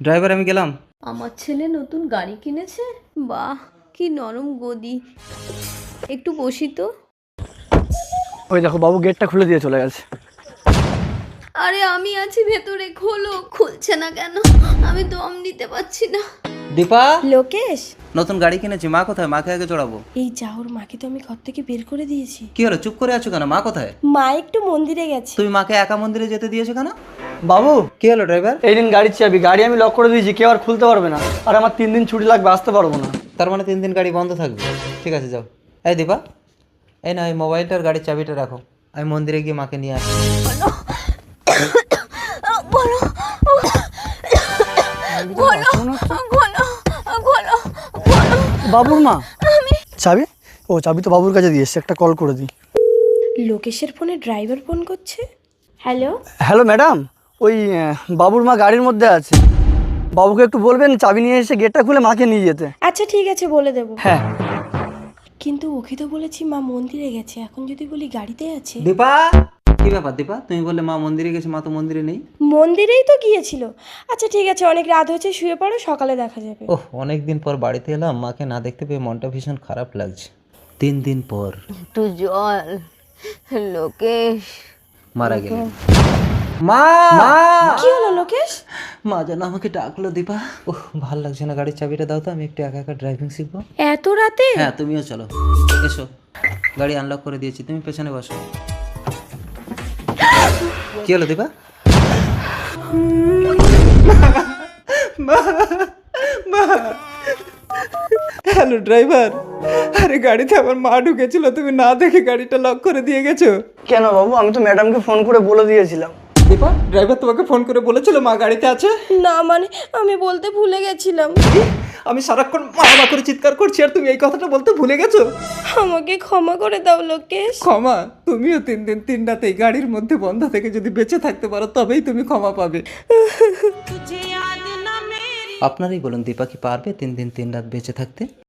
Driver আমি গেলাম। আমার ছেলে নতুন গাড়ি কিনেছে, বাহ কি নরম গদি। একটু বসি তো। ওই দেখো বাবু গেটটা খুলে দিয়ে চলে গেছে। আরে আমি আছি ভেতরে, খোলো। খুলছে না কেন? আমি দম নিতে পারছি না। দীপা, লোকেশ, নতুন গাড়ি কিনেছি। মা কোথায়? মাকে আগে চড়াবো। এই যা, ওর মাকে তো আমি ঘর থেকে বের করে দিয়েছি। কি হলো, চুপ করে আছো কেন? মা কোথায়? মা একটু মন্দিরে গেছে। তুমি মাকে একা মন্দিরে যেতে দিয়েছো কেন? বাবু কি হলো ড্রাইভার? এই দিন গাড়ির চাবি, গাড়ি আমি লক করে দিয়েছি, কেউ আর খুলতে পারবে না। আর আমার 3 দিন ছুটি লাগবে, আসতে পারবো না। তার মানে 3 দিন গাড়ি বন্ধ থাকবে। ঠিক আছে যাও। এই দীপা, এই না এই মোবাইলটার গাড়ির চাবিটা রাখো, আমি মন্দিরে গিয়ে মাকে নিয়ে আসি। বলো বলো বলো বলো বলো। বাবুর মা চাবি? ও চাবি তো বাবুর কাছে দিয়ে এসছে, একটা কল করে দিই। লোকেশের ফোনে ড্রাইভার ফোন করছে। হ্যালো, হ্যালো ম্যাডাম, ওই বাবুর মা গাড়ির মধ্যে আছে, বাবুকে একটু বলবেন চাবি নিয়ে এসে গেটটা খুলে মাকে নিয়ে যেতে। আচ্ছা ঠিক আছে, বলে দেবো। হ্যাঁ। কিন্তু ওকে তো বলেছি মা মন্দিরে গেছে, এখন যদি বলি গাড়িতে আছে। দীপা, কি ব্যাপার দীপা? তুমি বললে মা মন্দিরে গেছে, মা তো মন্দিরে নেই। মন্দিরেই তো গিয়েছিল। আচ্ছা ঠিক আছে, অনেক রাত হয়েছে, শুয়ে পড়ো, সকালে দেখা যাবে। ওহ, অনেকদিন পর বাড়িতে এলাম, মাকে না দেখতে পেয়ে মনটা ভীষণ খারাপ লাগছে। 3 দিন পর একটু জল। লোকেশ মারা গেল। মা, মা, কি হলো লোকেশ? মা যেন আমাকে ডাকলো। দীপা, ওহ ভাল লাগছে না, গাড়ির চাবিটা দাও তো, আমি একটু একা একা ড্রাইভিং শিখবো। এত রাতে? হ্যাঁ তুমিও চলো, এসো। গাড়ি আনলক করে দিয়েছি, তুমি পেছনে বসো। কি হলো দীপা? হ্যালো ড্রাইভার, আরে গাড়িতে আমার মা ঢুকেছিল, তুমি না দেখে গাড়িটা লক করে দিয়ে গেছো। কেন বাবু, আমি তো ম্যাডামকে ফোন করে বলে দিয়েছিলাম। দীপা, ড্রাইভার তোমাকে ফোন করে বলেছিল মা গাড়িতে আছে? না মানে আমি বলতে ভুলে গেছিলাম। আমি সারাক্ষণ মা মা করে চিৎকার করছি আর তুমি এই কথাটা বলতে ভুলে গেছো। আমাকে ক্ষমা করে দাও লোকেশ। ক্ষমা? তুমিও 3 দিন 3 রাতে এই গাড়ির মধ্যে বন্ধ থেকে যদি বেঁচে থাকতে পারো তবেই তুমি ক্ষমা পাবে। আপনারাই বলুন দীপা কি পারবে 3 দিন 3 রাত বেঁচে থাকতে?